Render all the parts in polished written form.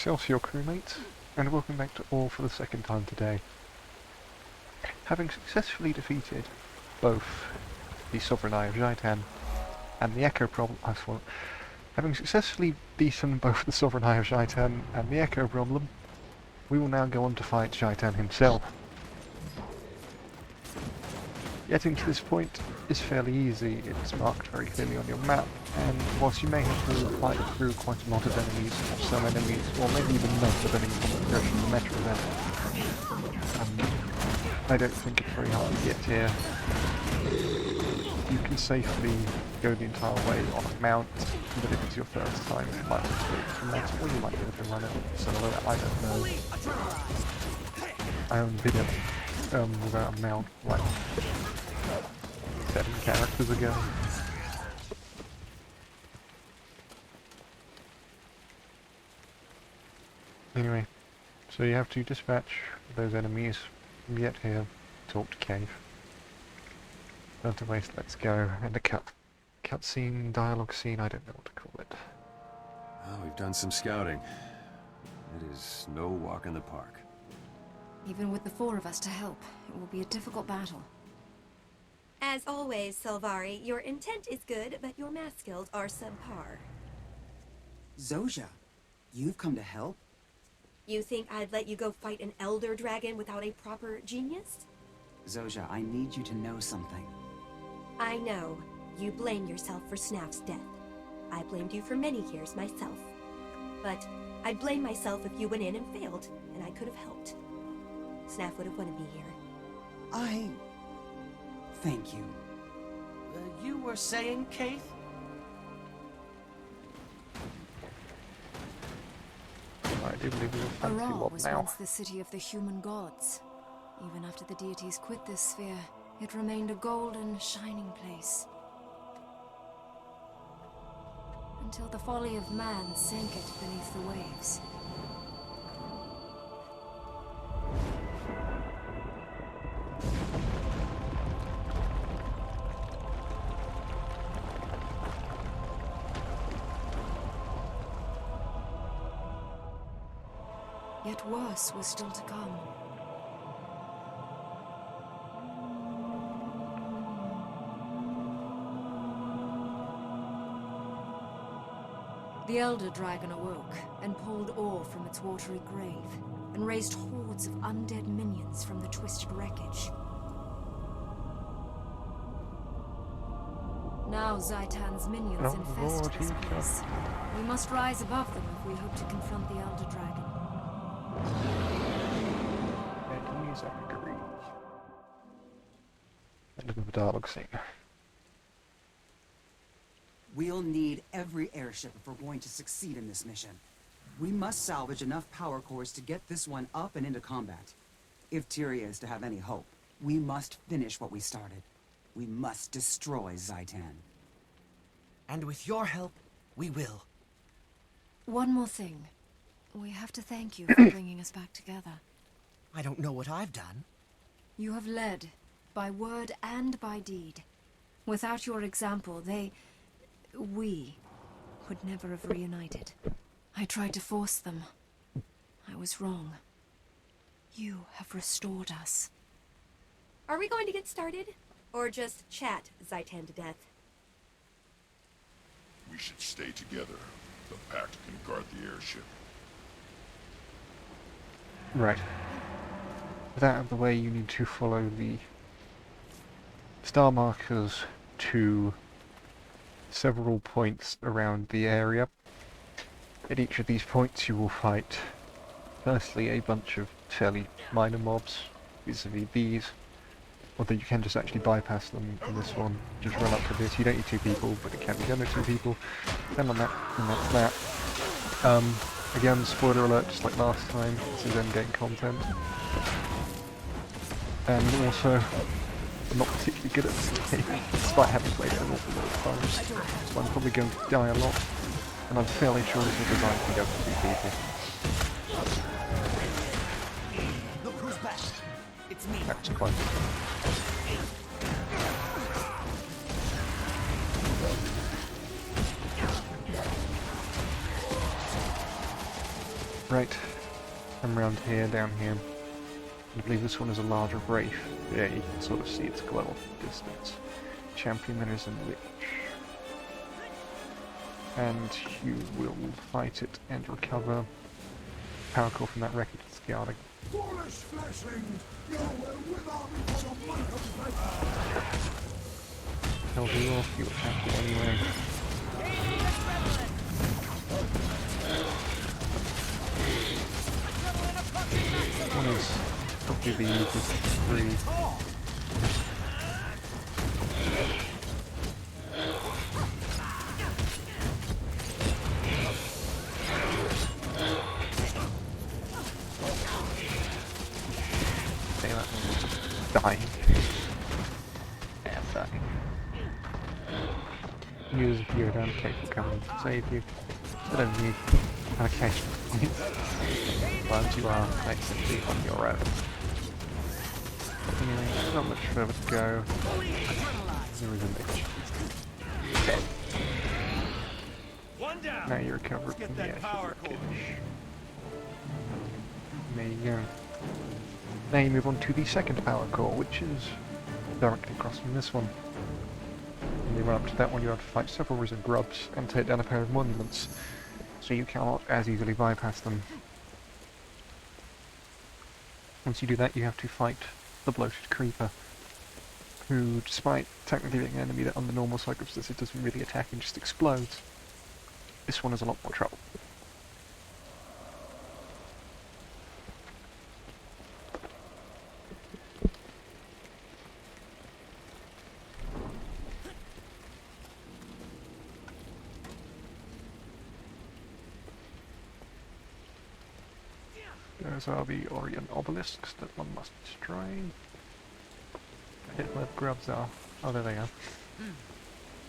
Excelsior crewmates, and welcome back to All for the second time today. Having successfully defeated both the Sovereign Eye of Zhaitan and the Echo Problem, having successfully beaten both the Sovereign Eye of Zhaitan and the Echo Problem, we will now go on to fight Zhaitan himself. Getting to this point is fairly easy. It's marked very clearly on your map, and whilst you may have to fight through quite a lot of enemies, or some enemies, or maybe even none, depending on the progression of the meta event, I don't think it's very hard to get here. You can safely go the entire way on a mount, but if it's your first time, you might have to wait from that, or you might be able to run it solo, I don't know. I haven't been without a mount like 7 characters ago. Anyway, so you have to dispatch those enemies, get here, talk to Cave. Don't have to waste, let's go. And a cutscene, dialogue scene, I don't know what to call it. Well, we've done some scouting. It is no walk in the park. Even with the 4 of us to help, it will be a difficult battle. As always, Salvari, your intent is good, but your math skills are subpar. Zojja, you've come to help? You think I'd let you go fight an elder dragon without a proper genius? Zojja, I need you to know something. I know. You blame yourself for Snaf's death. I blamed you for many years myself. But I'd blame myself if you went in and failed, and I could have helped. Snaf would have wanted me here. Thank you. You were saying, Keith? I do believe we'll fancy Aral what was now. once the city of the human gods. Even after the deities quit this sphere, it remained a golden, shining place. Until the folly of man sank it beneath the waves. Yet worse was still to come. The Elder Dragon awoke and pulled ore from its watery grave, and raised hordes of undead minions from the twisted wreckage. Now Zhaitan's minions Oh, infest Lord, this he place. We must rise above them if we hope to confront the Elder Dragon. Enemies agree. End of the dialogue scene. We'll need every airship if we're going to succeed in this mission. We must salvage enough power cores to get this one up and into combat. If Tyria is to have any hope, we must finish what we started. We must destroy Zhaitan. And with your help, we will. One more thing. We have to thank you for bringing us back together. I don't know what I've done. You have led, by word and by deed. Without your example, we would never have reunited. I tried to force them. I was wrong. You have restored us. Are we going to get started? Or just chat Zhaitan to death? We should stay together. The Pact can guard the airship. Right. With that out of the way, you need to follow the star markers to several points around the area. At each of these points you will fight, firstly, a bunch of fairly minor mobs, vis-a-vis these, although you can just actually bypass them in this one. Just run up to this. You don't need 2 people, but it can be done with 2 people. Then on that, and that's that. Again, spoiler alert, just like last time, this is endgame content. And also, I'm not particularly good at this game, despite having played it an awful lot of times. So I'm probably going to die a lot, and I'm fairly sure this is designed to go for 2 people. Look who's back. It's me. That's quite Right, come round here, down here. I believe this one is a larger wraith. Yeah, you can sort of see its glow off the distance. Champion Miner's and Witch. And you will fight it and recover power core from that wreckage it's guarding. Foolish fleshlings! You will wither before the might of fate! Tell you off, you attack it anyway. One is probably the easiest three. Okay, that one's dying. And dying. Use your own cape will come and save you. I don't need allocation points. Once you are basically on your own. Anyway, not much further to go. There is a lich. Okay. Now you recover from the edge of the wreckage. There you go. Now you move on to the second power core, which is directly across from this one. When you run up to that one, you have to fight several risen grubs and take down a pair of monuments, so you cannot as easily bypass them. Once you do that, you have to fight the bloated creeper, who, despite technically being an enemy that under normal circumstances doesn't really attack and just explodes, this one has a lot more trouble. Those are the Orient obelisks that one must destroy. I hit where the grubs are. Oh, there they are.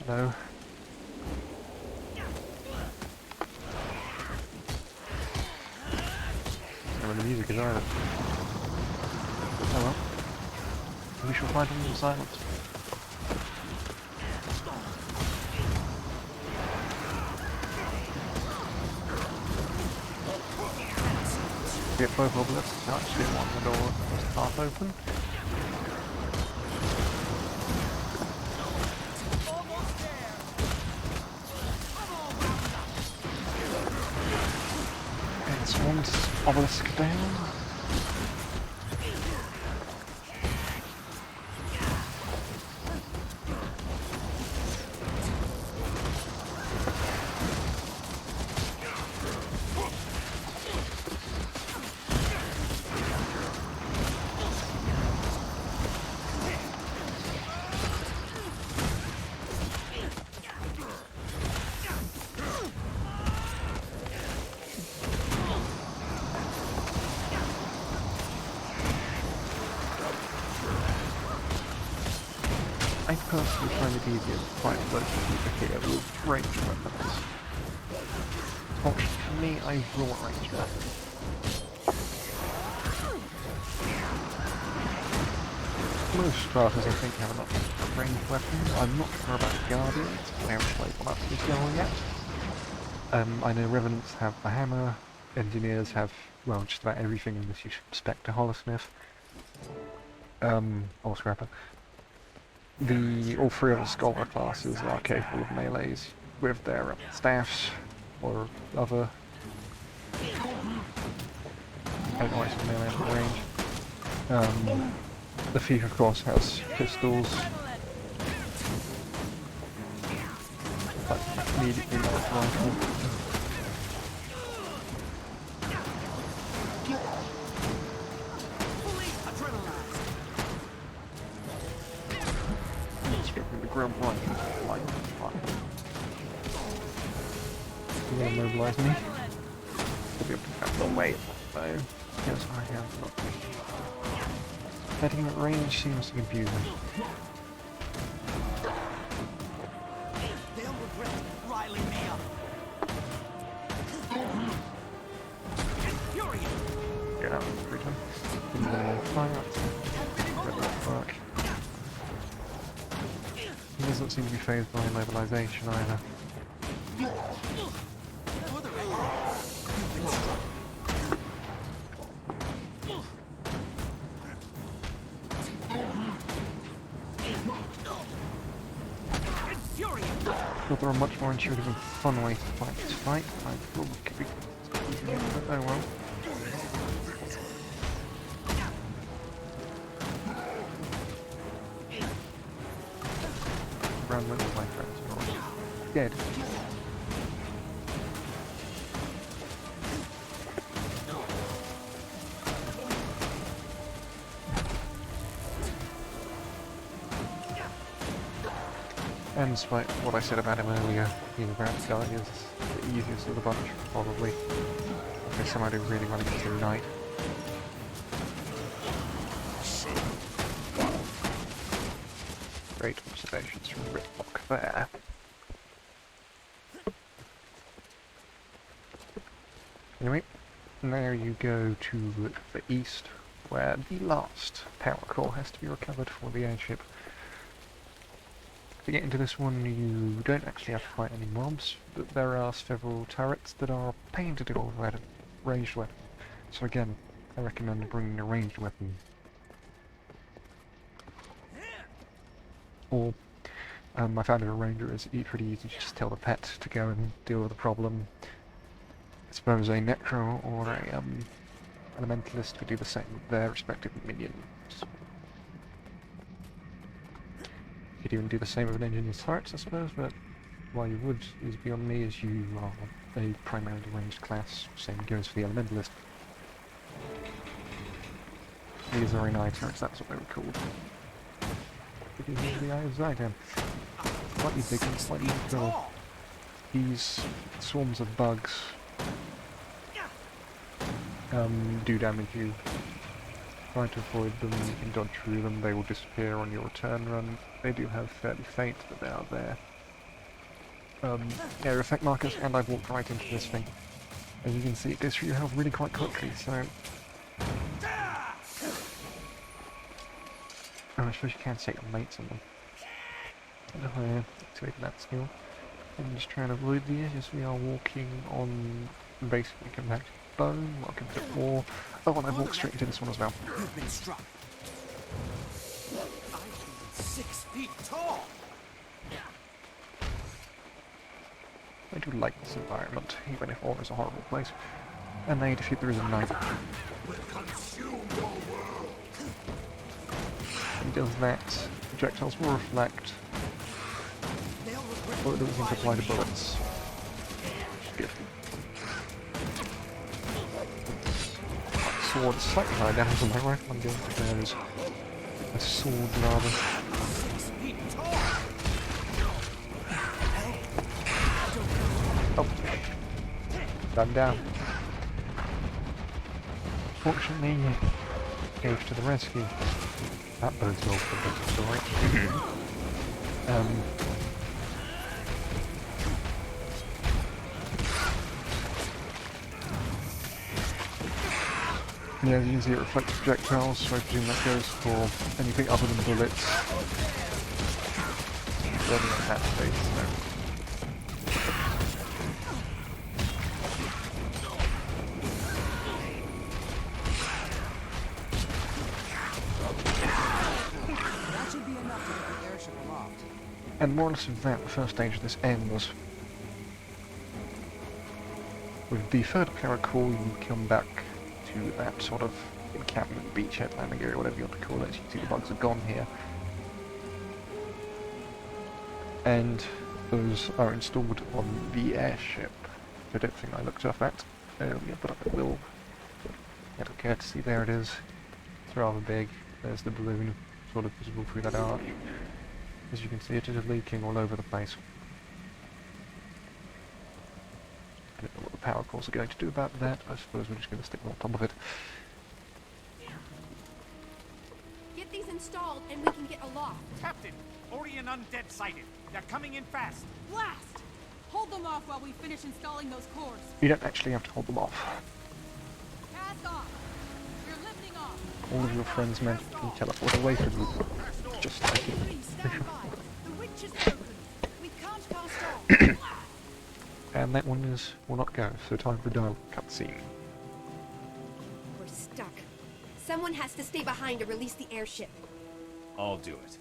Hello. I don't know where the music is either. Oh well. We shall find them in silence. Get both obelisks, actually one the door was half open. It's one obelisk down. I personally find it easier to fight those people here with ranged weapons. Fortunately for me, I draw ranged weapons. Most starters I think have enough ranged weapons. I'm not sure about Guardians, I haven't played one up to this level yet. I know Revenants have the hammer, Engineers have, well, just about everything unless you spec to Holosmith. Or Scrapper. All three of the Scholar classes are capable of melees with their staffs or other... I don't know why it's melee at range. The Thief of course has pistols. But immediately with rifle. Grub rifle, like fun. You gonna mobilise me? We'll be able to catch the weight, though. Yes, I have. Look. Heading at range seems to confuse me. They'll regret riling me up. Get out of the freedom. Fuck. He doesn't seem to be phased by mobilisation either. there are much more intuitive and fun ways to fight this fight. I probably could be confusing it, but oh well. Run with my friends are all dead. And despite what I said about him earlier, being a bad guy is the easiest of the bunch, probably. If somehow do really want to get through night. Great observations from Ritlock there. Anyway, now you go to the east, where the last power core has to be recovered for the airship. To get into this one, you don't actually have to fight any mobs, but there are several turrets that are a pain to deal with at a ranged weapon. So again, I recommend bringing a ranged weapon. Or, I found in a ranger is pretty easy to just tell the pet to go and deal with the problem. I suppose a necro or a elementalist could do the same with their respective minions. You could even do the same with an engineer's turrets, I suppose, but why you would is beyond me, as you are a primarily ranged class. Same goes for the elementalist. These are eye turrets, that's what they were called. Because of the eye of Zidam. Slightly bigger, slightly more. These swarms of bugs do damage you. Try to avoid them, you can dodge through them, they will disappear on your return run. They do have fairly faint, but they are there. Air effect markers, and I've walked right into this thing. As you can see, it goes through your health really quite quickly, so... Oh, I suppose you can take your mates on them. Oh yeah, activating that skill. I'm just trying to avoid these as we are walking on basically compacted bone, welcome to war. Oh, and I've walked straight into this one as well. You've been struck. I am 6 feet tall. I do like this environment, even if war is a horrible place. And they defeat the Risen Knight. He does that. Projectiles will reflect. Bullet doesn't apply to bullets. Good. Sword is slightly higher damage than my rifle. I'm going to there is a sword rather. Oh, I'm down. Fortunately, goes to the rescue. That bodes well for the story. Yeah, you can see it reflects projectiles, so I presume that goes for anything other than bullets. Rather than hat space, no. That should be enough to get the airship aloft. And more or less of that, the first stage of this ends. With the third power core, you come back to that sort of encampment, beachhead, landing area, whatever you want to call it. You can see the bugs are gone here. And those are installed on the airship. I don't think I looked up at earlier, but I will. Out of courtesy, there it is. It's rather big. There's the balloon, sort of visible through that arch. As you can see, it is leaking all over the place. I don't know what the power cores are going to do about that. I suppose we're just going to stick on top of it. Get these installed and we can get aloft. Captain, Orion undead sighted. They're coming in fast. Blast! Hold them off while we finish installing those cores. You don't actually have to hold them off. Cast off. We're lifting off. All of your friends magically teleport away from you. Just like it. Please stand by. The witch is broken. We can't cast off. And that one will not go, so time for a dialogue cutscene. We're stuck. Someone has to stay behind to release the airship. I'll do it.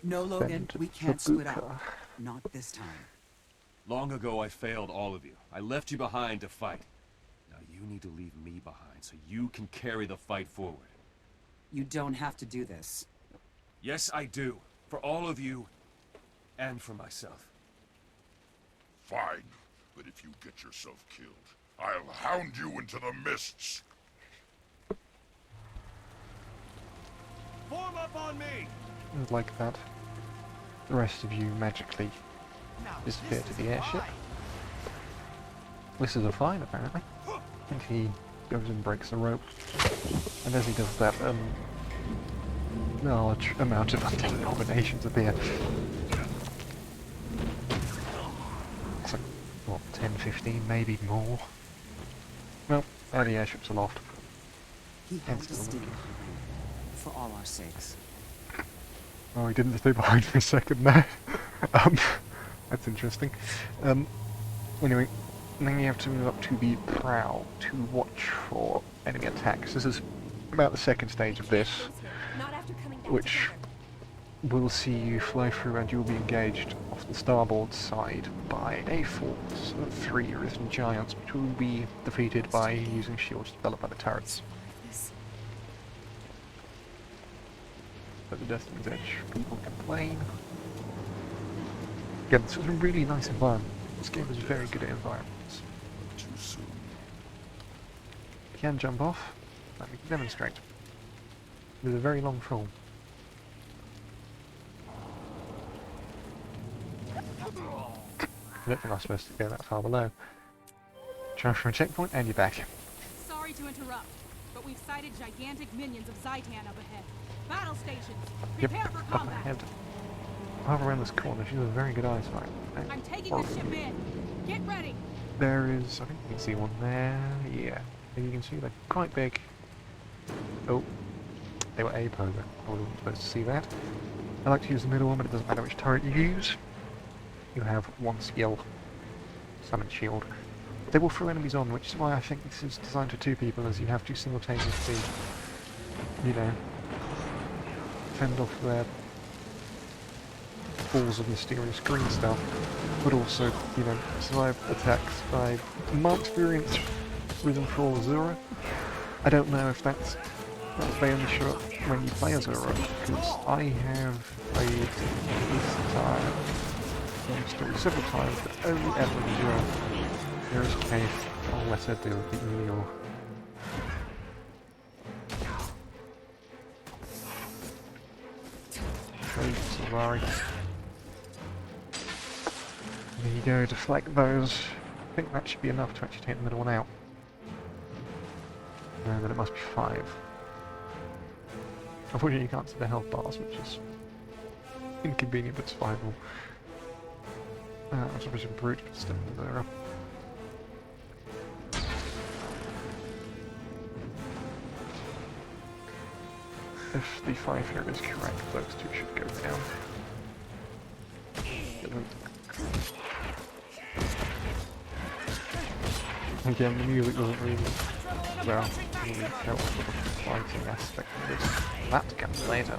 No, Logan, Send we can't split the out. Booker. Not this time. Long ago, I failed all of you. I left you behind to fight. Now you need to leave me behind so you can carry the fight forward. You don't have to do this. Yes, I do. For all of you, and for myself. Fine, but if you get yourself killed, I'll hound you into the mists. Form up on me! And like that, the rest of you magically Now, disappear this to is the airship. fine. This is a fine, apparently. And he goes and breaks the rope. And as he does that, large amount of undead abominations appear. It's like, what, 10, 15, maybe more? Well, now the airship's aloft. He And had to still stay looking. behind. For all our sakes. Oh, he didn't stay behind for a second there. That's interesting. Anyway, then you have to move up to the prow to watch for enemy attacks. This is about the second stage of this, Not after coming back which together. will see you fly through and you'll be engaged off the starboard side by a force of 3 risen giants, which will be defeated by using shields developed by the turrets. This. At the Destiny's Edge, people complain. Again, this is a really nice environment. This game is very good at environments. Too soon. You can jump off, let me demonstrate. With a very long fall. I don't think I'm supposed to go that far below. Charge from a checkpoint and you're back. Sorry to interrupt, but we've sighted gigantic minions of Zaitan up ahead. Battle stations, Yep, prepare for up combat. ahead. Hover around this corner, she's a very good eyesight. I'm taking the ship in. Get ready. There is, I think you can see one there, yeah. And you can see they're quite big. Oh, they were A-polar. I wasn't supposed to see that. I like to use the middle one, but it doesn't matter which turret you use. You have one skill, summon shield. They will throw enemies on, which is why I think this is designed for 2 people, as you have to simultaneously, you know, fend off their balls of mysterious green stuff, but also, you know, survive attacks by my experience with Enthrall Azura. I don't know if that's they only show up when you play Azura, because I have played this story several times, but only ever Azura. There is a case, I'll let her do the Emil. Sorry. There you go, deflect those. I think that should be enough to actually take the middle one out. No, then it must be 5. Unfortunately you can't see the health bars, which is inconvenient but survivable. That's a bit of brute, but still there. If the 5 here is correct, those 2 should go down. Again, the music doesn't really, well, really help with the fighting aspect of this. That comes later.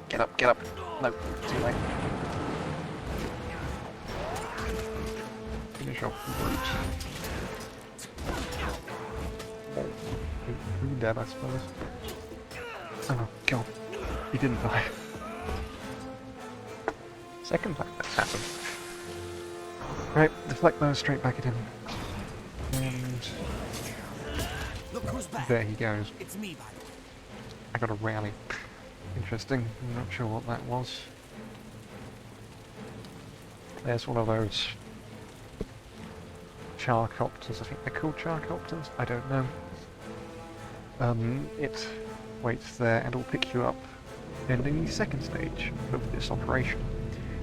Get up, get up! No, too late. Finish off the brute. Who dead, I suppose. Oh god, he didn't die. Second time that's happened. Right, deflect those straight back at him. And Look who's back. there he goes. It's me, by the way. I got a rally. Interesting, I'm not sure what that was. There's one of those charcopters, I think they're called charcopters, I don't know. It waits there and will pick you up in the second stage of this operation.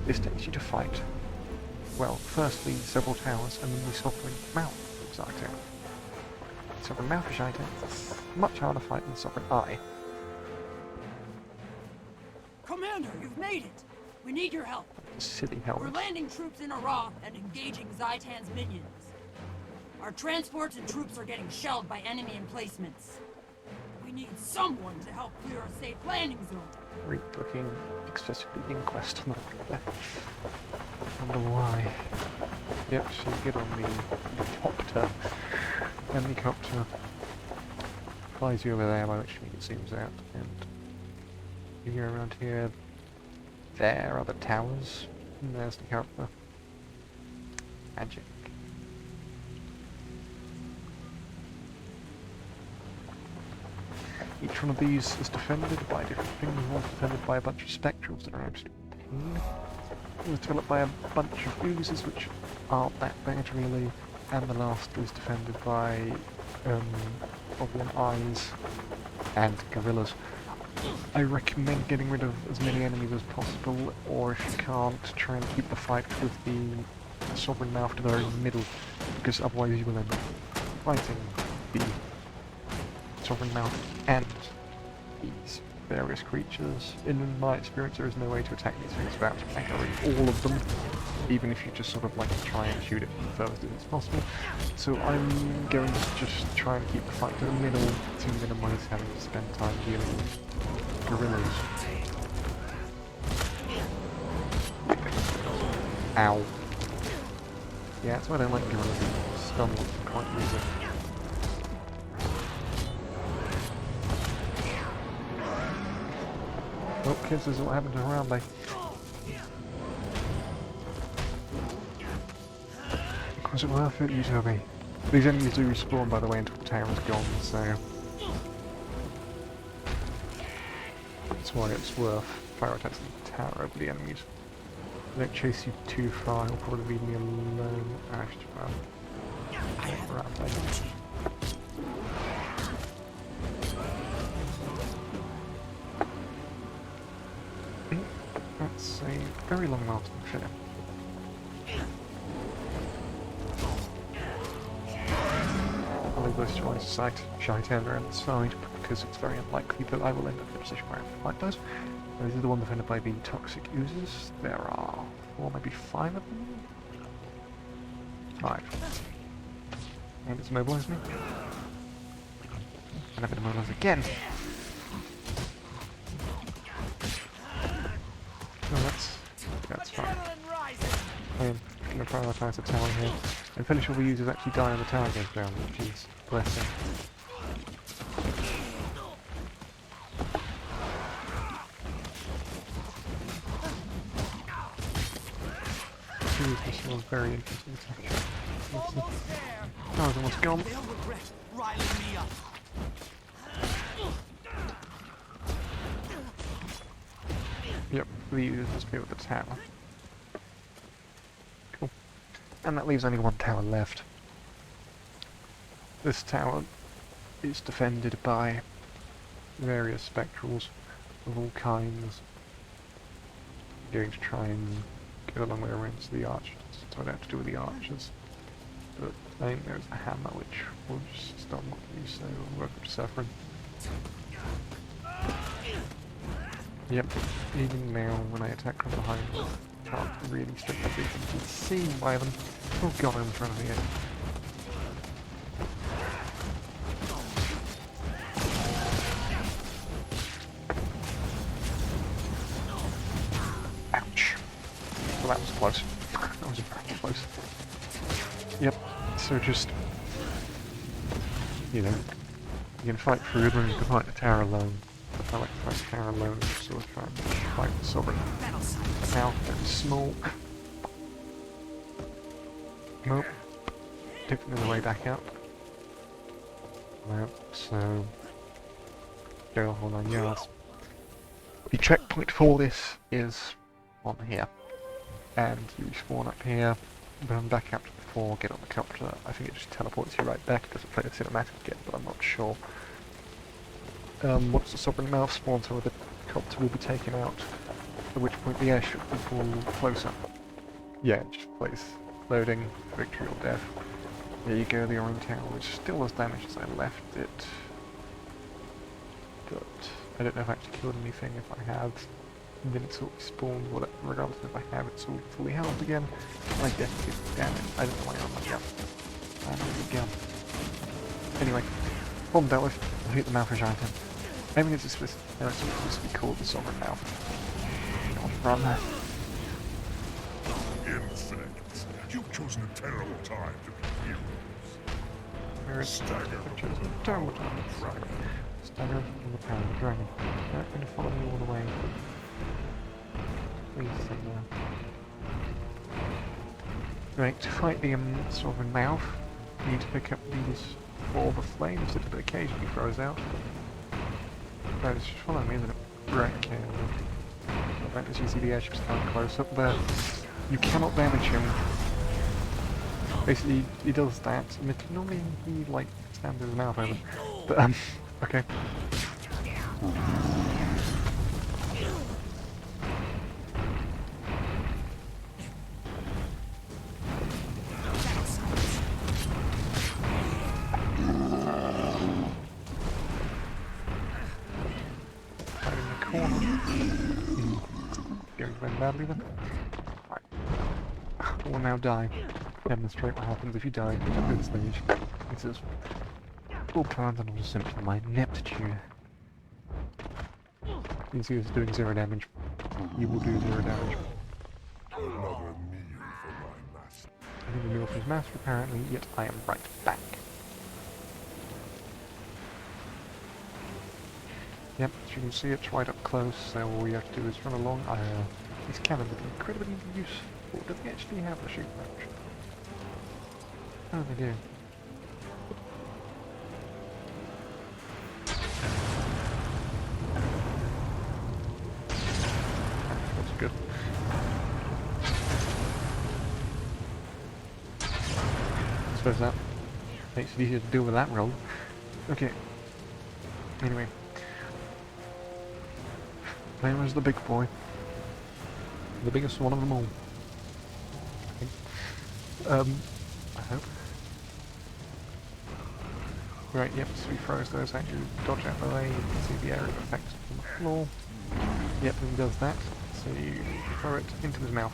This takes you to fight, well, firstly several towers and then the sovereign mouth of Zaitan. Sovereign mouth of Zaitan, much harder fight than Sovereign Eye. Commander, you've made it. We need your help. Silly We're helmet. landing troops in Iraq and engaging Zaitan's minions. Our transports and troops are getting shelled by enemy emplacements. We need someone to help clear a safe landing zone. Great looking, excessively inquest on that there. Wonder why. Yep, so you get on the copter. Helicopter flies you over there, by which means it zooms out, and you're around here. There are the towers, and there's the character. Magic. Each one of these is defended by different things. One's defended by a bunch of spectrals that are absolute pain. One's developed by a bunch of oozes, which aren't that bad really. And the last is defended by goblin eyes and gorillas. I recommend getting rid of as many enemies as possible, or if you can't, try and keep the fight with the sovereign mouth to the very middle, because otherwise you will end up fighting the sovereign mouth and these various creatures. In my experience, there is no way to attack these things without angering all of them, even if you just sort of like try and shoot it from the furthest distance possible. So I'm going to just try and keep the fight to the middle to minimize having to spend time dealing with gorillas. Ow. Yeah, that's why I don't like gorillas. Stun quite easily. Oh, kids, this is what happened to Harambe. Was it worth it? You tell me. These enemies do respawn, by the way, until the tower is gone, so that's why it's worth prioritizing the tower over the enemies. They don't chase you too far, you'll probably leave me alone. I have to run. That's a very long lasting ship. I'll leave those two eyes shite around the side because it's very unlikely that I will end up in a position where I have to fight those. These are the one defended by the toxic oozes. There are 4, maybe 5 of them? 5. And it's immobilized me. And I've been immobilized again! Oh, that's fine. I'm going to prioritise the tower here. I'm fairly sure the users actually die when the tower goes down, which is a blessing. This was very interesting attack. Oh, it's almost gone. Yep, the users must be with the tower. Cool. And that leaves only one tower left. This tower is defended by various spectrals of all kinds. I'm going to try and get a long way around to the archers, so I don't have to do with the archers. But I think there's a hammer which will just stun me, so welcome to suffering. Yep, even now when I attack from behind, I can't really expect to be seen by them. Oh god, I'm in front of me. Ouch. Well, that was close. That was very close. Yep, so just, you know, you can fight through them, you can fight the tower alone. I like to fight the tower alone, sort of try and fight the sovereign. But now, very small. Nope. Taking the way back up. Nope, so go a whole 9 yards. The checkpoint for this is on here. And you respawn up here, run back out to the 4, get on the copter. I think it just teleports you right back. It doesn't play the cinematic again, but I'm not sure. Once the sovereign mouth spawns over, the copter will be taken out, at which point the airship will fall closer. Yeah, it just plays loading, victory or death. There you go, the orange tower is still as damaged as I left it. But I don't know if I actually killed anything. If I have, then it's all spawned, whatever, regardless if I have, it's all fully held again. I definitely did damage. I don't know why I'm like, yeah. Anyway, problem dealt with. I'll hit the mouth of giant. I mean, it's supposed to be called the Sovereign now. Run there. Insects. You've chosen a terrible time to be heroes. Where is Stagger. terrible time. Stagger from the power of the dragon. They're not going to follow me all the way. Please say no. Right, to fight the Sovereign Mouth, you need to pick up these orb of flames that it occasionally throws out. Right, it's just following me, isn't it? Right, okay. Right, as you see the airships coming close up there, you cannot damage him. Basically, he does that, and normally he, like, stands his mouth over. But, okay. Going to end badly then? Right. Will now die. Demonstrate what happens if you die at this stage. This is all planned and all a symptom of my ineptitude. You can see it's doing 0 damage. You will do 0 damage. Another meal for my master. I need a meal for his master apparently, yet I am right back. Yep, as you can see it's right up close, so all you have to do is run along. These cannons are incredibly useful. Do they actually have a shoot range? Oh, they do. That's good. I suppose that makes it easier to deal with that roll. Okay. Anyway. There is the big boy. The biggest one of them all. I think. I hope. Right, yep, so he throws those at you, dodge out the way, you can see the area of effect on the floor. Yep, he does that. So you throw it into his mouth,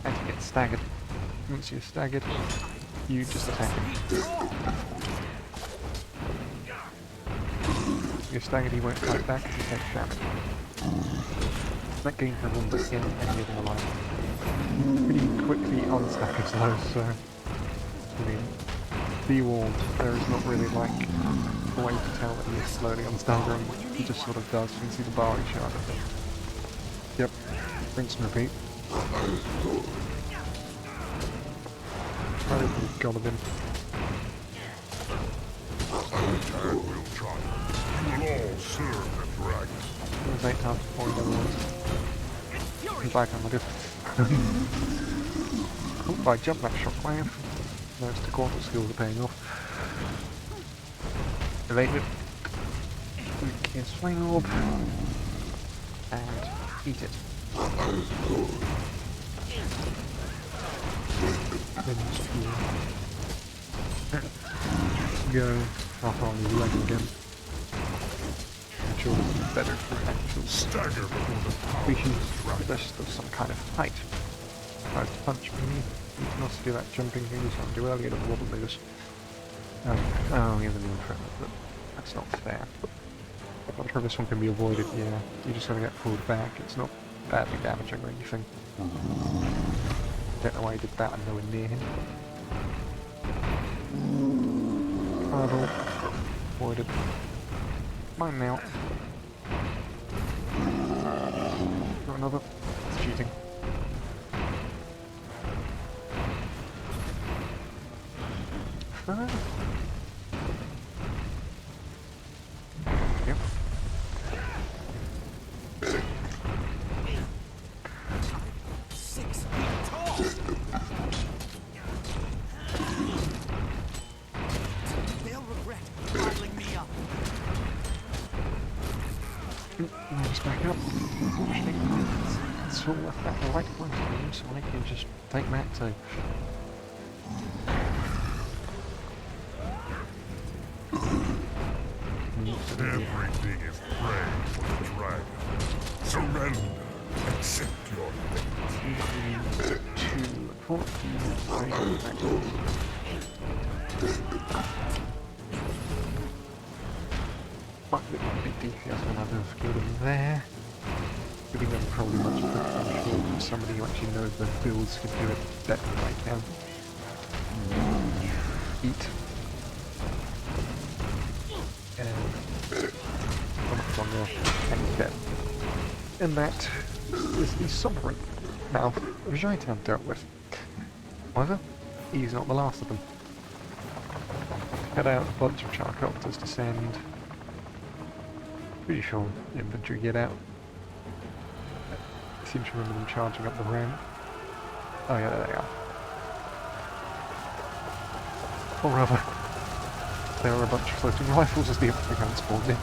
and he gets staggered. Once you're staggered, you just attack him. If you're staggered, he won't fight back because he takes damage. That gains for one but again and give him alive. Pretty quickly unstaggers those, so I mean, be warned, there is not really like a way to tell that he is slowly unstaggering, he just sort of does. You can see the bar each other. Yep, rinse and repeat. Oh, God of him. Time will try. You will all serve the dragon. It was 8 times before he never was. I'm back on my good. If I jump that shockwave, those the quantum skills are paying off. Evade it. Kiss flame orb. And eat it. Then just go off on his leg again. I'm sure this is better for actual Stagger before the power species possessed of some kind of height. Tries to punch me. You can also do that jumping thing you tried to do earlier, the wobble moves. Oh, yeah, the new inferno, but that's not fair. I'm sure this one can be avoided, yeah. You just gotta get pulled back. It's not badly damaging or anything. Don't know why he did that, I'm nowhere near him. Hurdle. Avoided. Mine now. Got another. It's cheating. Yep. They'll regret bottling me up. Let's back up. I think it's all left at the right point, so I can just take that too. Everything is prey for the dragon. Surrender. Accept your fate. 2, 14, 3, Fuck, it might be DPS when I somebody who actually knows their builds can do it better than I can. Eat. And how much longer can you get? And that is the sovereign mouth of Zhaitan dealt with. However, he's not the last of them. Head out, a bunch of charcopters descend. Pretty sure infantry get out. I seem to remember them charging up the ramp. Oh yeah, there they are. Or rather, there are a bunch of floating rifles as the infantry haven't spawned in.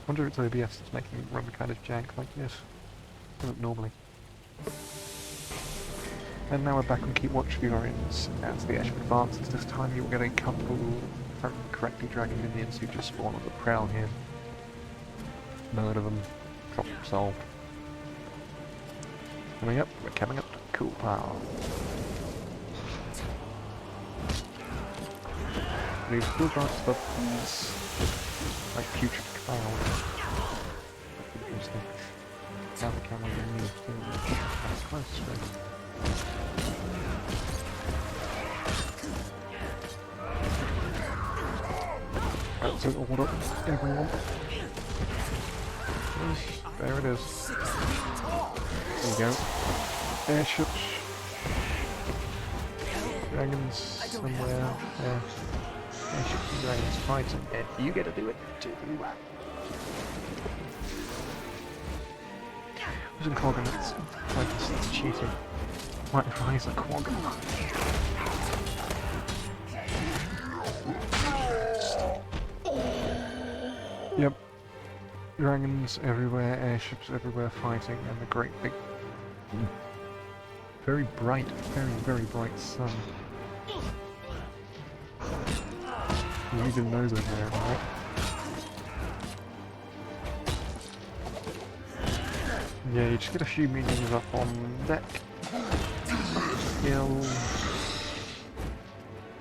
Wonder if it's OBS that's making it run kind of jank like this. Doesn't normally. And now we're back on Keep Watch of the Orions. As the airship advances, this time you'll get a couple, if I remember correctly, dragon minions who just spawn on the prowl here. Murder them, drop them solved. Coming up, we're coming up to Cool Pile. These cool parts above these, like putrid clouds. Interesting. Now the camera will move to that's close to it. That's an order, everyone. There it is. There you go. Airships. Dragons somewhere. Yeah. Airships and dragons fighting. And you get to do it too. Wasn't Quaggan, it's like it's cheating. Might rise a Quaggan. Yep. Dragons everywhere, airships everywhere fighting, and the great big... very bright, very bright sun. You even know they're there, right? Yeah, you just get a few minions up on deck. Kill.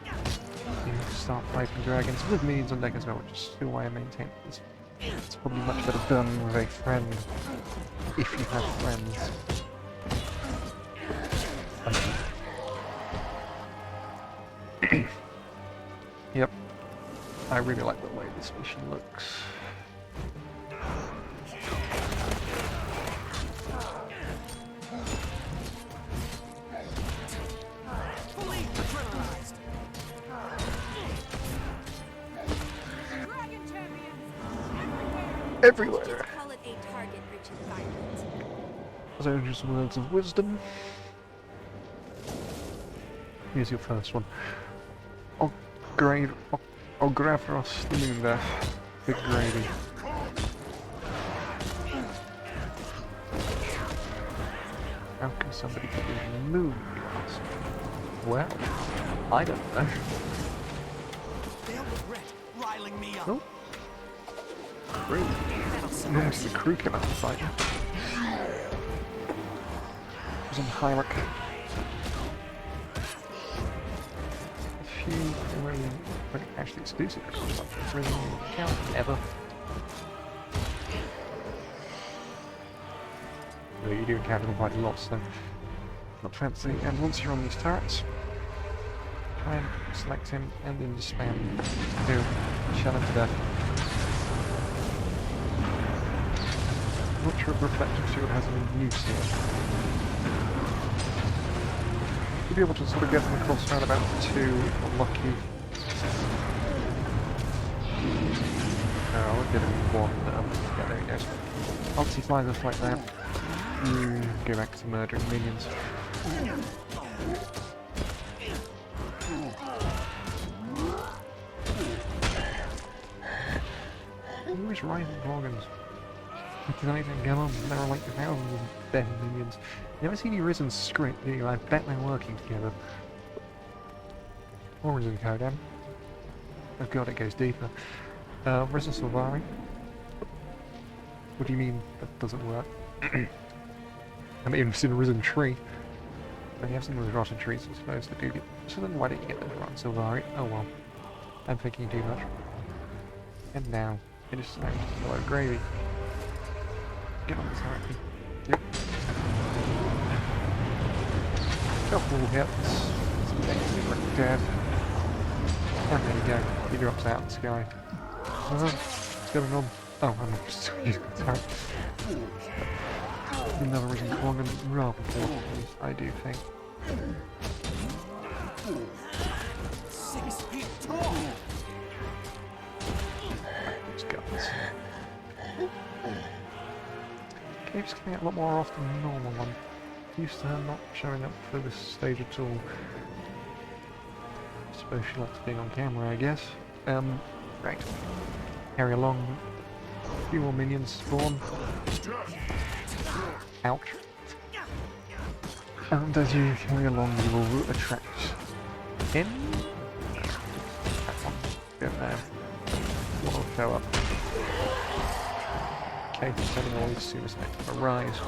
You start fighting dragons with minions on deck as well, which is still why I maintain this. It's probably much better done with a friend, if you have friends. Yep. I really like the way this mission looks. Everywhere. Call it a target-rich environment. So just words of wisdom. Here's your first one. Ogravros the Moondeath. Big gravy. How can somebody get in the moon, you ask? Well, I don't know. They'll regret riling me up. Oh. Great. Normally the crew came out to fight you. It was in Hyrek. A few really actually exclusive really count ever. Though you do encounter them quite a lot, so not fancy. And once you're on these turrets, try and select him and then just spam do shell him to death. I'm not sure if Reflective Shield has any use here. You'll be able to sort of get them across around about 2, if I'm lucky. No, I'll get him in 1. Yeah, there he goes. Once he flies us like that, you go back to murdering minions. Always rising organs. Tonight and come on, there are like thousands of dead minions. You ever see any Risen script, do you? I bet they're working together. Or Risen Kodan. Oh god, it goes deeper. Risen Sylvari. What do you mean that doesn't work? I mean, even seen a Risen Tree. But you have seen those rotten trees, I suppose, that do get... So then why don't you get those rotten Sylvari? Oh well. I'm thinking too much. And now, it is time to follow gravy. Get on this hurricane. Yep. Couple hits. You're dead. And there you go. He drops out in the sky. What's going on? Oh, I'm just sorry. Another reason Kong and rather importantly, I do think. 6 feet tall! Those guns. Cave's coming out a lot more often than the normal one. Used to her not showing up for this stage at all. I suppose she likes being on camera, I guess. Right. Carry along. A few more minions spawn. Ouch. And as you carry along, you will attract in. That one. Get there. One will show up. Okay, turning all as soon as next arise.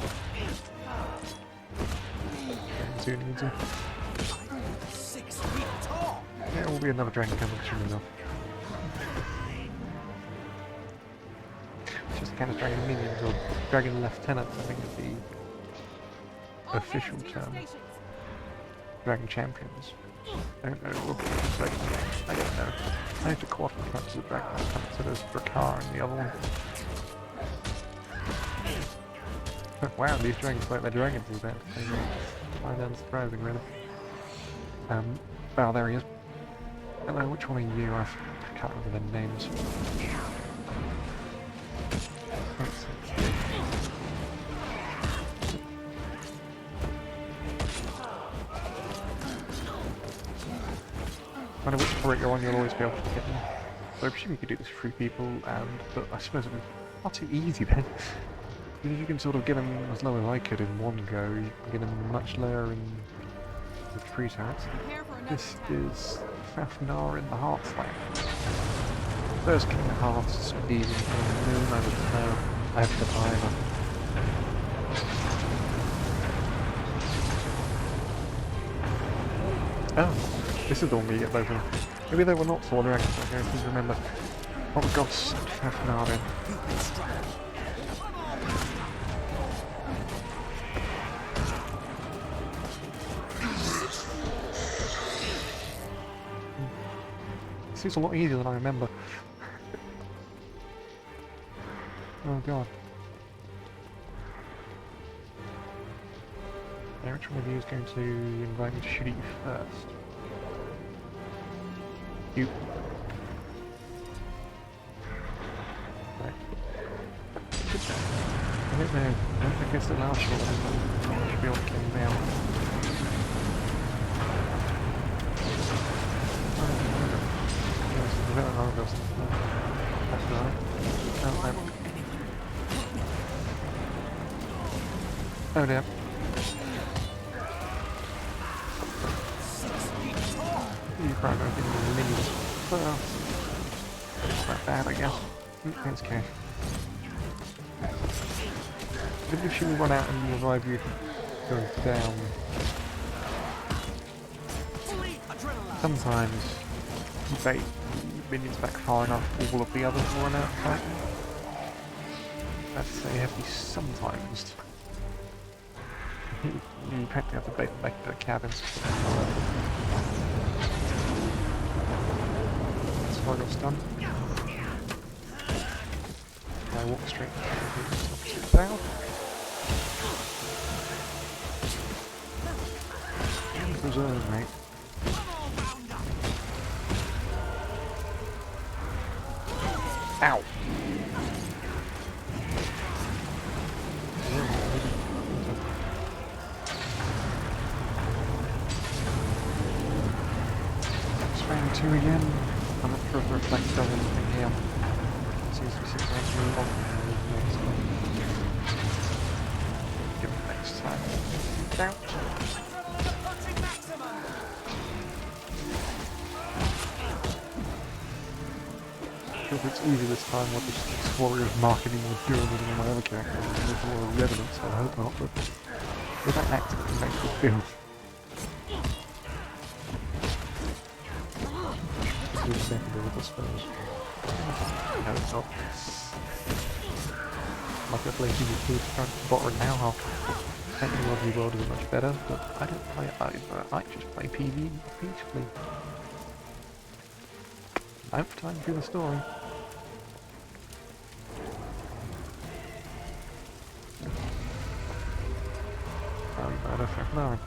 Soon easy. 6 feet tall! There will be another dragon coming soon enough. Just kind of dragon minions or dragon lieutenants, I think is the official term. Dragon champions. I don't know, it will be like, I don't know. I have to quadruple the dragon lieutenants, so there's Drakkar and the other one. Wow, these dragons like their dragons is that. Quite unsurprising, really. Well, there he is. Hello, which one are you? I can't remember their names. No matter which turret you're on, you'll always be able to get them. So I presume you could do this for 3 people, but I suppose it would be not too easy then. Because you can sort of get them as low as I could in one go, you can get them much lower in the 3 turrets. This is Fafnir in the Hearthland. First King of Hearts, Steven from the Moon, I would know. I have to buy them. Oh, this is the one we get both of them. Maybe they were not 4 dragons, I don't remember. What the gods sent Fafnir in. This is a lot easier than I remember. Oh god. Now which one of you is going to invite me to shoot at you first? You. Right. I don't know. I think it's the last shot I should be able to kill him now. That's right. Oh dear. You probably don't think the minions. Well, it's not bad, I guess. It's okay. But if she will run out and revive you going down. Sometimes you bait minions back far enough, all of the others will run out of fight. That's say heavy sometimes. You practically have to bait them back into the cabins. That's why I got stunned. I walk straight down. Preserve, mate. Ow! Round 2 again. I'm not sure if the reflect does anything here. It seems to be 6 rounds really long. Give it next time. Down. If it's easy this time, what this warrior's marketing was doing with my other characters, there's a lot of evidence, I hope not, but if that accidentally makes it feel. It's secondary, I suppose. No, it's not. like I play PvP trying to bot right now. Technology world is much better, but I don't play. I just play PvE peacefully. I have time for the story. I don't know.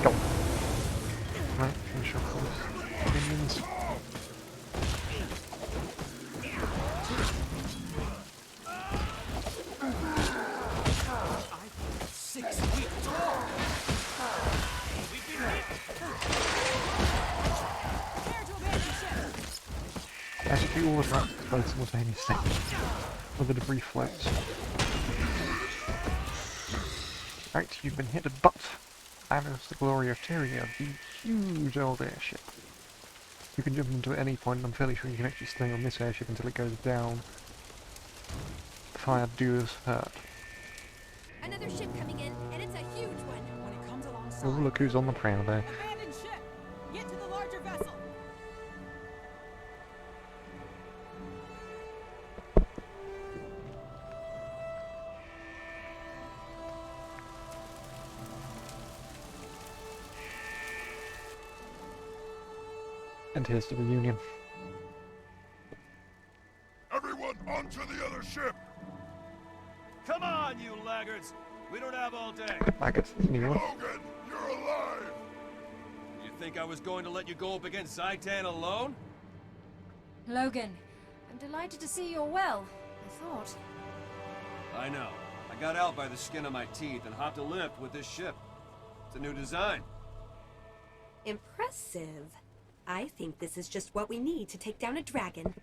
Go. Right, finish off those minions. 6 feet tall. We've been hit. Prepare to abandon ship. Execute all the rats both simultaneously, where the debris floats. Right, you've been hit a butt. And it's the glory of Tyria, the huge old airship. You can jump into it at any point, and I'm fairly sure you can actually stay on this airship until it goes down. Fire does hurt. Another ship coming in, and it's a huge one. When it comes alongside, Oh, look who's on the prow there. Abandon ship. Get to the larger vessel. And here's the reunion. Everyone onto the other ship! Come on, you laggards! We don't have all day. Back at the new one. Logan, you're alive! You think I was going to let you go up against Zaitan alone? Logan, I'm delighted to see you're well. I thought. I know. I got out by the skin of my teeth and hopped a lift with this ship. It's a new design. Impressive. I think this is just what we need to take down a dragon.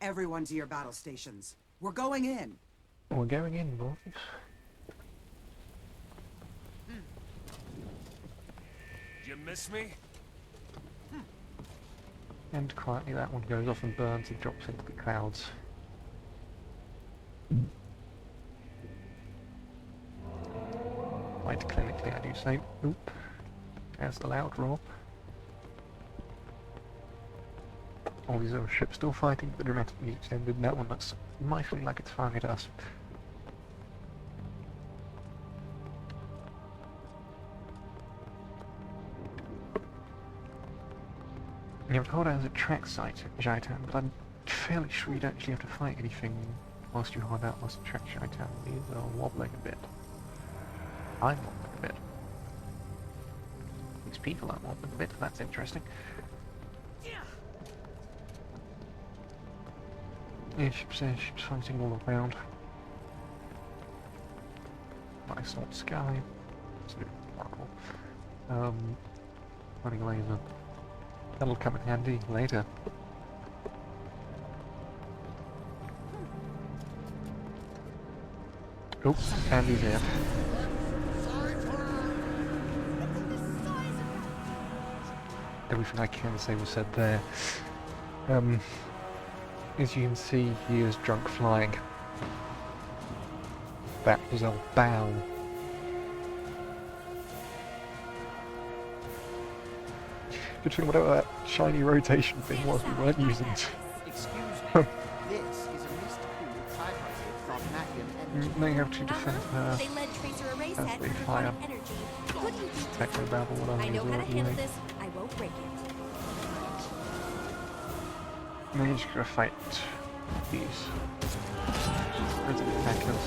everyone to your battle stations. We're going in. We're going in, boys. Did you miss me? And quietly that one goes off and burns and drops into the clouds. Quite clinically, I do say. Oop. There's the loud roar. All these other ships still fighting, the dramatic music ended, and that one looks mightily like it's firing at us. You're told it has a track site at Zaitan, but I'm fairly sure you don't actually have to fight anything whilst you hold out whilst the track Zaitan. These are wobbling a bit. I'm wobbling a bit. These people are wobbling a bit, that's interesting. Airships fighting all around. Nice old sky. Absolutely horrible. Running laser. That'll come in handy later. Oh, Andy's here. Everything I can say was said there. As you can see, he is drunk flying. That was our bow. Good thing whatever that shiny rotation thing was, we weren't using it. Excuse me. This is a mist-cooled typewriter from Magnum You may have to defend her They led Tracer Array as set they for fire. robotic energy. Couldn't be Techno babble, what I know how to handle anyway. this. I won't break it. Now you're just gonna fight these resident hackers.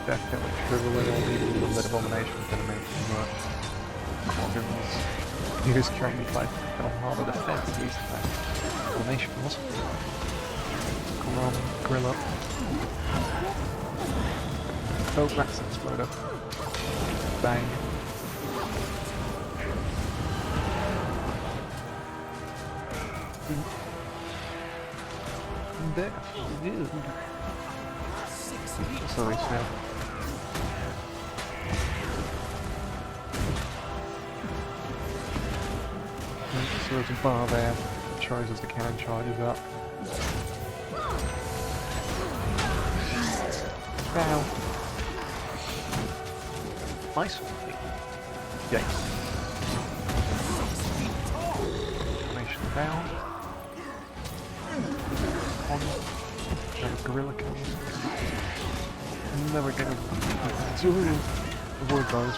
Definitely shriveling all these little bit abominations gonna make them work. He was currently fighting on harder defense these abominations. Come on, grill up. Oh, that's an exploder. Bang. There, dude. Sorry, sir. So there's a bar there that shows as the cannon charges up. down. Nice. Yay. Formation down. On. Gorilla coming. Never gonna avoid those.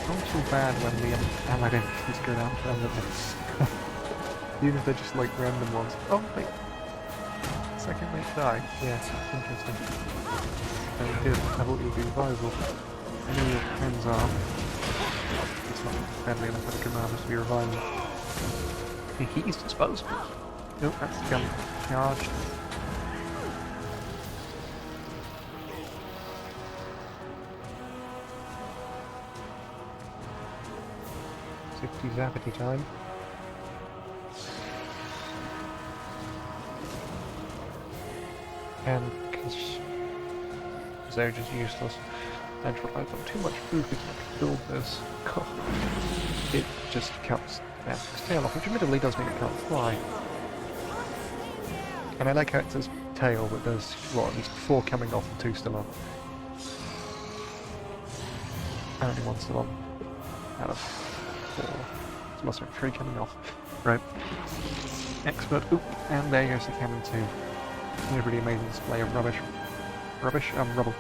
Not too bad when the allied entities go down permanently. Even if they're just like random ones. Oh wait. Second mate die. Yeah, interesting. Very good. I thought you would be revival. I know your friends are. It's not badly enough for the commanders to be reviving. He's disposable. Nope, that's the gun. Charged. Zappity time. And because they're just useless. And I've got too much food to build this. It just cuts its tail off, which admittedly does mean it can't fly. And I like how it says tail, but there's, what, at least 4 coming off and 2 still on. And only 1 still on. Out of 4. There must have 3 coming off. Right. Expert. Oop. And there goes the cannon too. A really amazing display of rubbish. Rubble.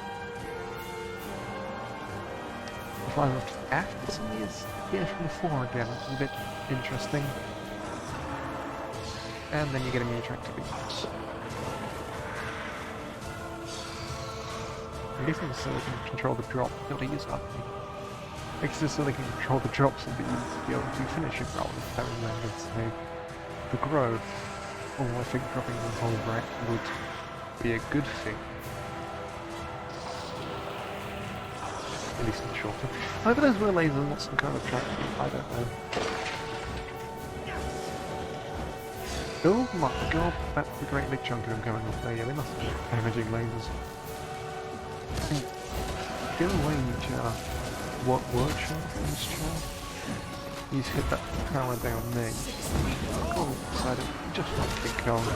If I look after some of these here from the 4 again, it's a bit interesting. And then you get a mini track to beat. I guess it's so they can control the drop. Nobody use that. I guess it's so they can control the drops and be able to finish it rather than having them with, say, the growth. Or I think dropping the whole rack would be a good thing. At least in the short term. Either those were lasers and not some kind of track, I don't know. Oh my god, that's a great big chunk of them coming off there. Yeah, they must be damaging lasers. Go away, you char. What char? This char? He's hit that power down me. Oh, decided just not to be cold.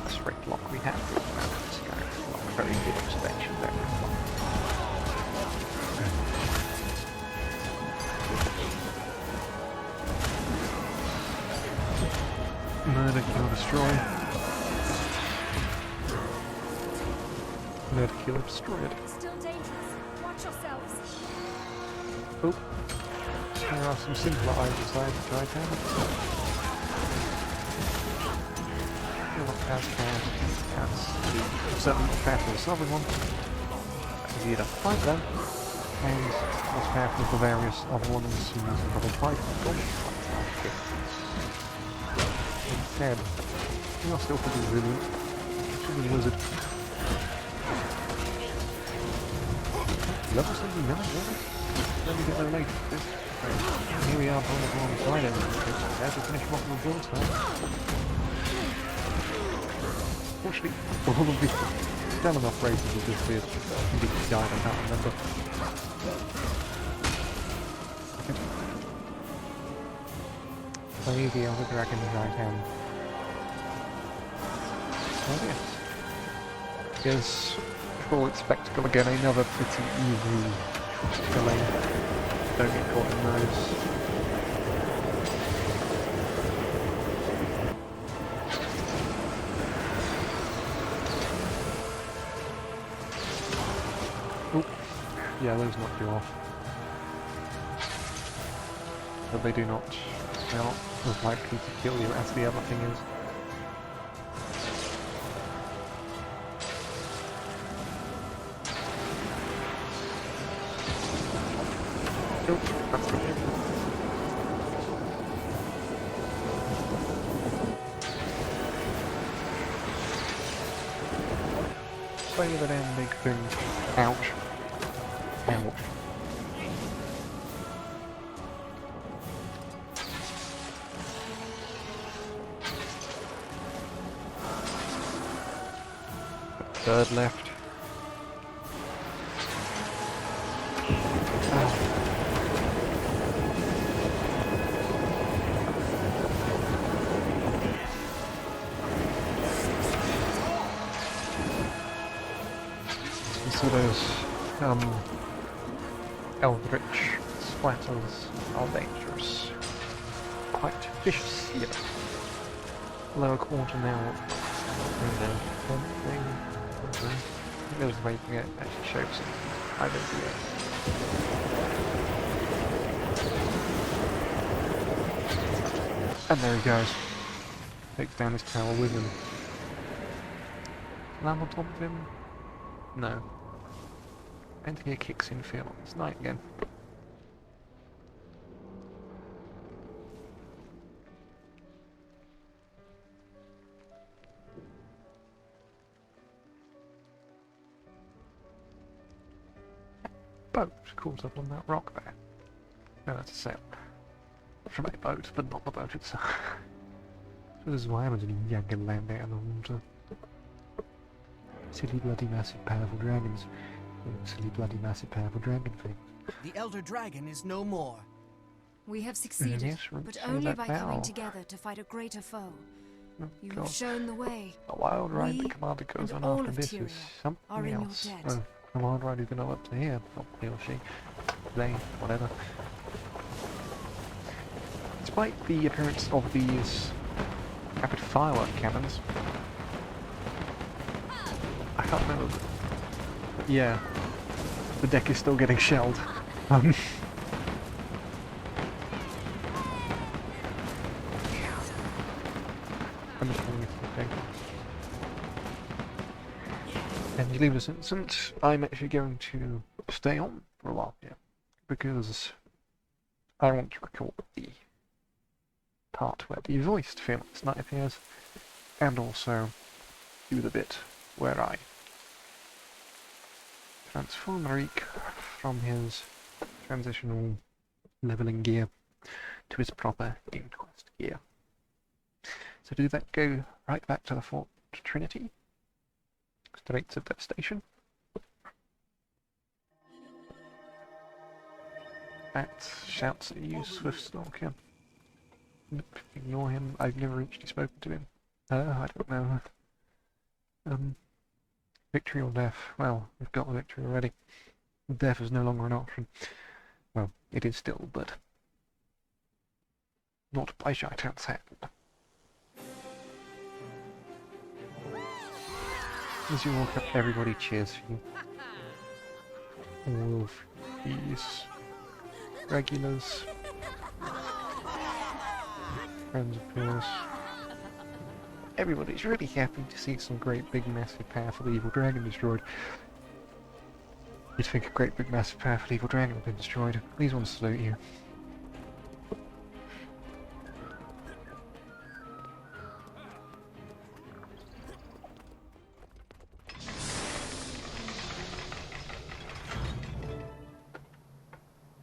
A straight block we have to around the sky. Not a very good extension there. Murder, kill, destroy. Murder, kill, destroyed. Still dangerous. Watch yourselves. Oh. There are some simpler items inside the Titan. You're not as bad as the certainly not bad for the Southern one. It's easier to fight them. And less powerful for various other ones who use the double fight. Instead, you are still pretty resilient. Actually, the wizard. Level 79, really? Let me get there later. Here we are, on the wrong side of it. There's to finish off the build now. Fortunately, all of the done enough races have disappeared. Indeed, he died, I can't remember. Play the other dragon in right hand. Oh yes. Here's full spectacle again, another pretty easy delay. Don't get caught in those. Oop. Yeah, those knock you off. But they do not. They're not as likely to kill you as the other thing is. Nope, that's good. Play with the damn big thing. Ouch. Ouch. Third left. So those eldritch splatters are dangerous. Quite vicious here. Lower quarter now. Something. There's a way you can actually show something. I don't do that. And there he goes. Takes down his tower with him. Land on top of him? No. Enter kicks in field. It's night again. Boat caught up on that rock there. No, that's a sail. From a boat, but not the boat itself. So this is why I'm just yanking land out of the water. Silly bloody massive powerful dragons. Silly bloody massive powerful dragon thing. The Elder Dragon is no more. We have succeeded, Yes, but say only that by now. coming together to fight a greater foe. Oh, You God. have shown the way. A wild ride We the commander goes and on all after of this Tyria is something are in your else. debt. Oh, the wild ride who's been up to here. Not he or she. They, whatever. Despite the appearance of these rapid firework cannons, I can't remember. Yeah, the deck is still getting shelled. I'm just wondering if okay. And you leave us innocent. I'm actually going to stay on for a while here because I want to record the part where the voiced Fearless Knight appears, and also do the bit where I transform Reek from his transitional leveling gear to his proper inquest gear. So to do that, go right back to the Fort Trinity, straight to that station. That shouts at you, Swift Stalker. Ignore him. I've never actually spoken to him. I don't know. Victory or death? Well, we've got the victory already. Death is no longer an option. Well, it is still, but not by Shaitan's hand. As you walk up, everybody cheers for you. All of these regulars, friends of yours. Everybody's really happy to see some great big massive powerful evil dragon destroyed. You'd think a great big massive powerful evil dragon had been destroyed. Please want to salute you.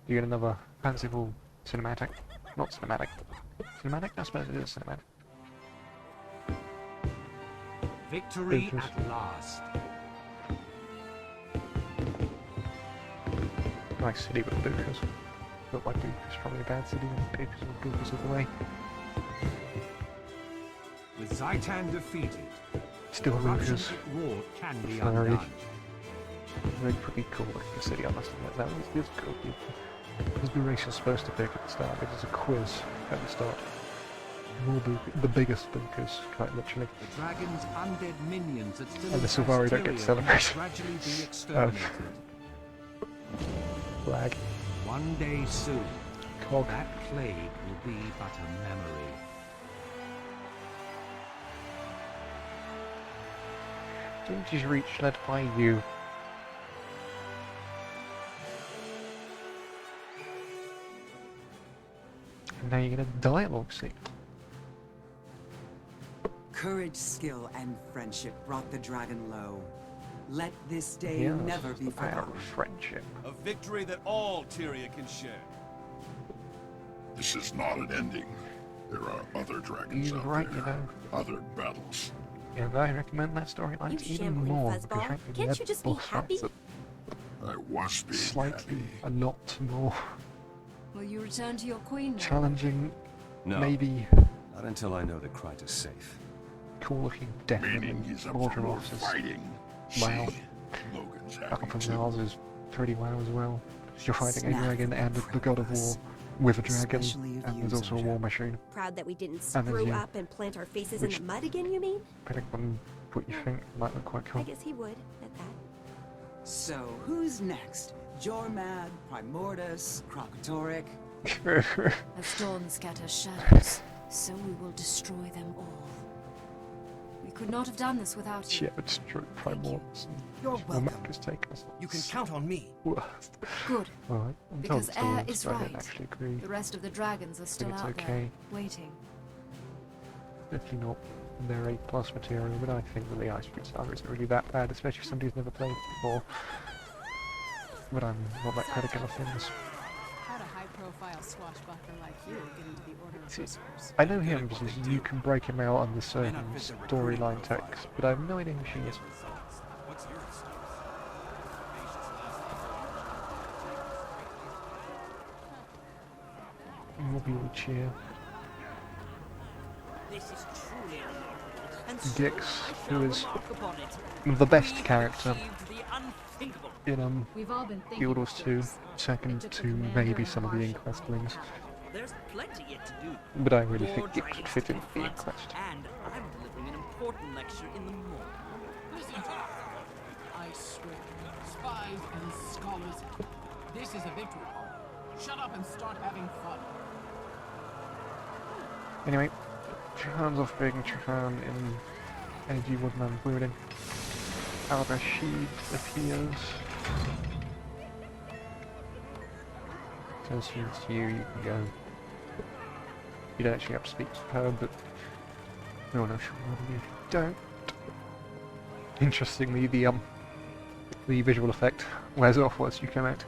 You get another fanciful cinematic. Not cinematic. Cinematic? I suppose it is cinematic. Victory Business. at last. Nice city with Lucas. Look like Lucas, probably a bad city when Lucas is away. With Zaitan defeated, Still corruption Lucas. it wrought can be Flurry. undone. Very pretty cool looking city, I must admit. That was cool. As the race is supposed to pick at the start, it is a quiz at the start. The biggest bunkers, quite literally. The dragon's undead minions that still And the infest Silvari don't get Tyria celebrated. must gradually be exterminated. Flag. One day soon, Cog. that plague will be but a memory. Don't you reach led by you? And now you get a dialogue scene. Courage, skill, and friendship brought the dragon low. Let this day Yes, never be the power forgotten. of friendship. A victory that all Tyria can share. This is not an ending. There are other dragons You're out right, there. you know. Other battles. And I recommend that storyline You even shambling more fuzzball. because frankly, Can't the you just be boss fights happy? I was being slightly happy. a lot more Will you return to your queen now? challenging, No, maybe not until I know that Kryt is safe. cool looking, definitely Meaning he's up more for more dramatic. fighting. Wow. See? Logan's Up happy from too. Mars is pretty well as well. You're fighting a Snap dragon would be and the proud god of of us. war with a dragon, Especially of and you, there's also a Zodiac. war machine. Proud that we didn't And there's screw you, up and plant our faces in which- the mud again, you mean? Depending on what you think, might look quite I cool. guess he would, at that. So, who's next? Jormad, Primordus, Krokotoric? As dawn scatters shadows, so we will destroy them all. We could not have done this without you. Yeah, but destroy Primordius and You're will welcome. make us take us. You can count on me. Worst. Good. Alright, I'm told Because it's the Air worst, is but I don't right. actually agree. The rest of the dragons are still it's out okay. there, waiting. Definitely not their A+ material, but I think that the Ice Fruit Saga isn't really that bad, especially if somebody's never played it before. But I'm not that critical of things. How'd a high-profile swashbuckler like you get into the Order of See, Whispers? I know him because you can break him out under certain storyline text, but I have no idea who she is. What's your excuse? Mobile cheer. This is truly remarkable, and Gix, so I who shall is remark upon it. the best We have character achieved the unthinkable. in We've all been thinking Guild of Wars 2, this. second They took the to commander maybe and some of the marshal Inquestlings. There's plenty yet to do. But I really More think Gix would dragons fit to in the confront, Inquest. and I'm delivering an important lecture in the morning. Listen to us. I swear, spies and scholars, this is a victory call. Shut up and start having fun. Anyway, Trihan's off being Trihan in Energy Woodman Brooding. Al-Rashid appears. Says it's you, you can go. You don't actually have to speak to her, but no one else should bother you if you don't. Interestingly, the visual effect wears off once you come out.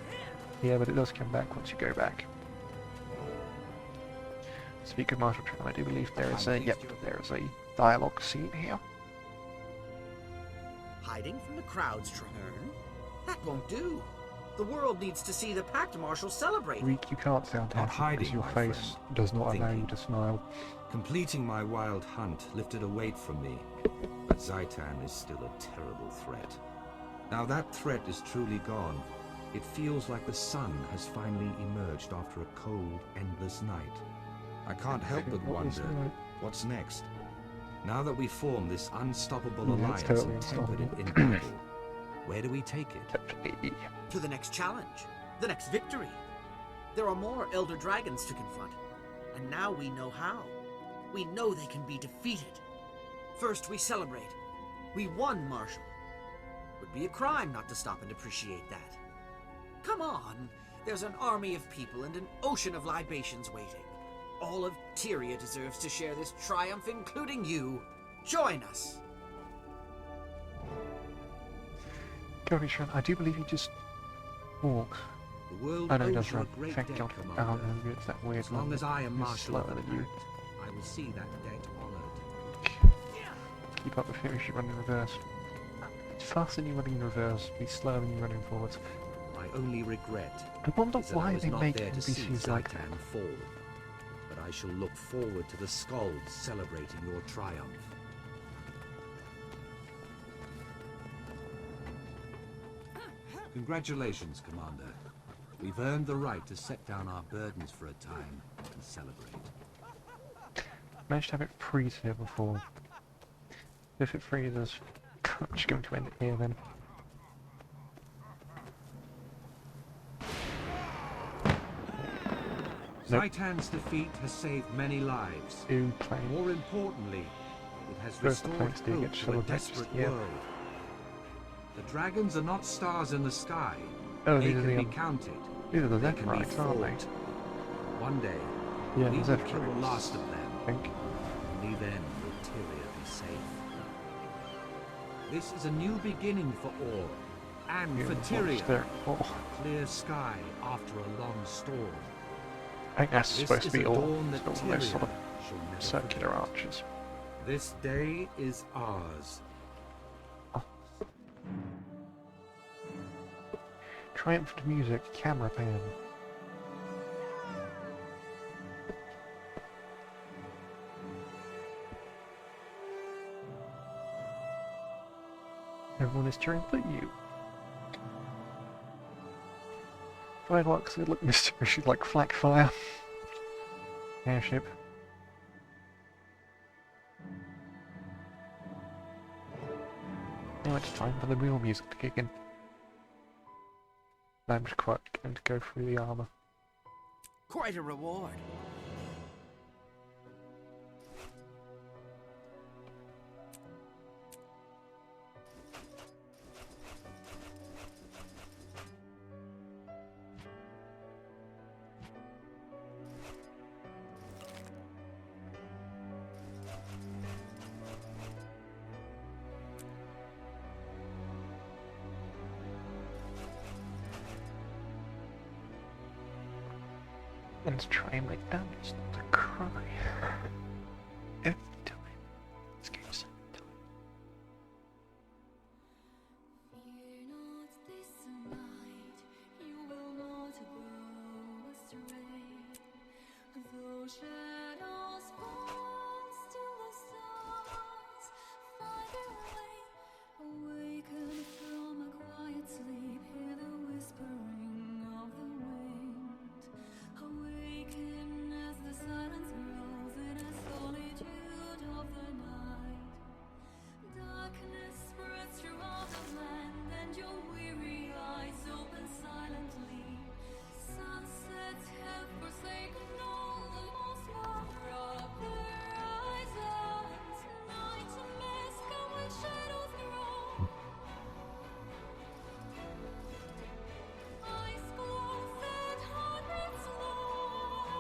Yeah, but it does come back once you go back. Speak of Marshal Tran, I do believe there is a dialogue scene here. Hiding from the crowds, Traherne? That won't do. The world needs to see the Pact Marshal celebrate. Reek, you can't sound Not happy because hiding, your my face friend. does not allow you Thinking. to smile. Completing my wild hunt lifted a weight from me, but Zaitan is still a terrible threat. Now that threat is truly gone. It feels like the sun has finally emerged after a cold, endless night. I can't help but What was wonder, that? what's next? Now that we form this unstoppable Yeah, alliance it's totally and tempered it in unstoppable. battle, where do we take it? To the next challenge. The next victory. There are more Elder Dragons to confront. And now we know how. We know they can be defeated. First, we celebrate. We won, Marshal. Would be a crime not to stop and appreciate that. Come on. There's an army of people and an ocean of libations waiting. All of Tyria deserves to share this triumph, including you. Join us. Kofi Tran, I do believe you just walk. The world I know he owes does you a run. great Thank debt, God. Commander. Oh no, it's that weird As long one as I am who's Marshal of slower the than you. Pact, I will see that debt honored. Keep up with him, you should run in reverse. It's faster than you running in reverse, be slower than you running forwards. My only regret I wonder is that I why was they not make there to see NPCs like that. Zaitan fall. But I shall look forward to the Skalds celebrating your triumph. Congratulations, Commander. We've earned the right to set down our burdens for a time and celebrate. Managed to have it freeze here before. If it freezes, I'm just going to end it here then. Nope. Zaitan's defeat has saved many lives. Two planes. More importantly, it has First the restored planes do get hope to a celebrated, desperate yeah. world. The dragons are not stars in the sky. Oh, They these are can the, be counted. these are the They can be Zephyrite, aren't they? fought. One day, Yeah, we the will kill the Zephyrite. last of them. I think. Only then will Tyria be safe. This is a new beginning for Orr, and Yeah, for what's Tyria. there? Oh, Clear sky after a long storm. I think that's This supposed to is be a all. dawn that It's got all those sort of Tyria shall never circular forget. arches. This day is ours. Triumphant music, camera pan. Everyone is cheering for you. Fireworks, they look mysteriously like flak fire. Airship. Now it's time for the real music to kick in. I'm just quite going to go through the armor. Quite a reward. And try and make damage, not to cry. Every time. This game's so time. Fear not this night, you will not go astray. Though shadows fall, still the stars find their way. Awaken from a quiet sleep, hear the whispering of the wind. Awaken as the silence grows in a solitude of the night. Darkness spreads throughout the land, and your weary eyes open silently. Sunsets have forsaken all the most of the horizons. Nightmares come when shadows grow. Eyes closed and heart beats low.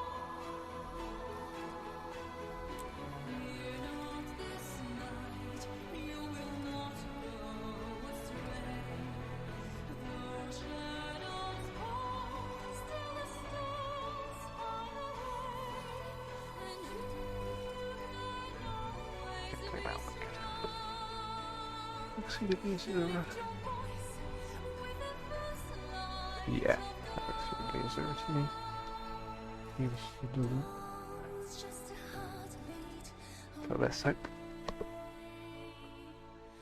Fear not this night, you will not go astray. Though shadows fall, still the stars find a way. And you can always Play that one. respond. Let's see the music. Lift your voice with the first light Yeah, of that looks really zero to me. Yes, you do. It's just a heartbeat. So let's hope.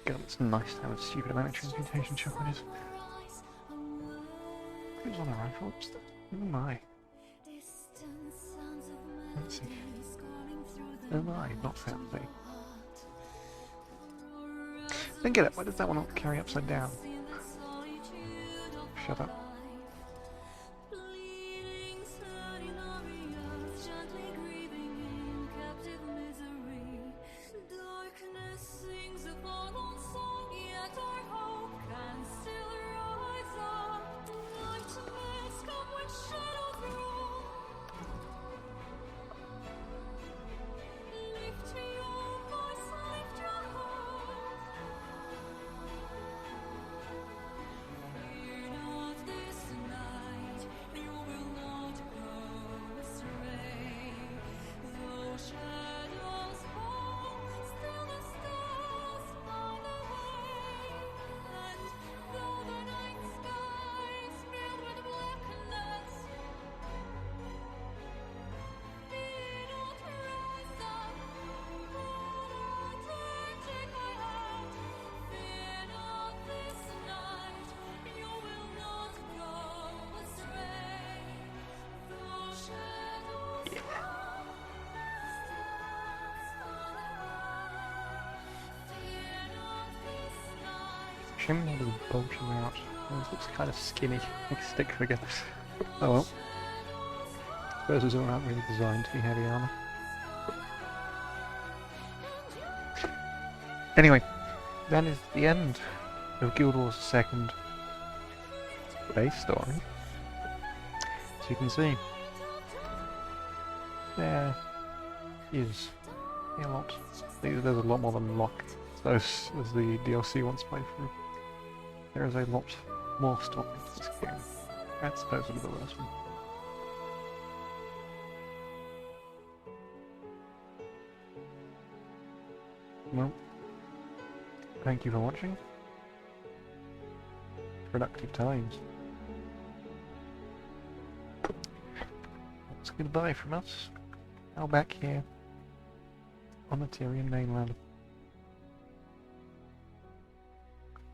God, it's nice to have a stupid amount of transmutation chakras. Who's on the rifle? Oh my. Distant sounds of Let's see. melodies calling through the Oh my, not fancy. heart. Then get it, why does that one not carry upside down? In the solitude of Shut up. life, bleeding hurting areas, gently grieving in captive misery. Darkness sings a forlorn song, yet our hope can still rise up. Nightmares come when shadows roll. Lift your voice, lift your heart. Fear not this night, you will not go astray. Though shadows fall, still the stars find a way. And though the night sky is filled with blackness, fear not, rise up, hold on, take my hand. Fear not this night, you will not go astray. Though shadows fall, stars find a way. Fear not this night. Shame all is bulging out. It looks kind of skinny, like a stick figure. Oh well. Suppose those aren't really designed to be heavy armor. Anyway, that is the end of Guild Wars' second base story. As you can see, there is a lot. There's a lot more than Lock. Those as the DLC once played through. There is a lot more story to this game. That's supposedly the worst one. Well, thank you for watching. Productive times. It's goodbye from us. Now back here on the Tyrian mainland.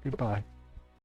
Goodbye.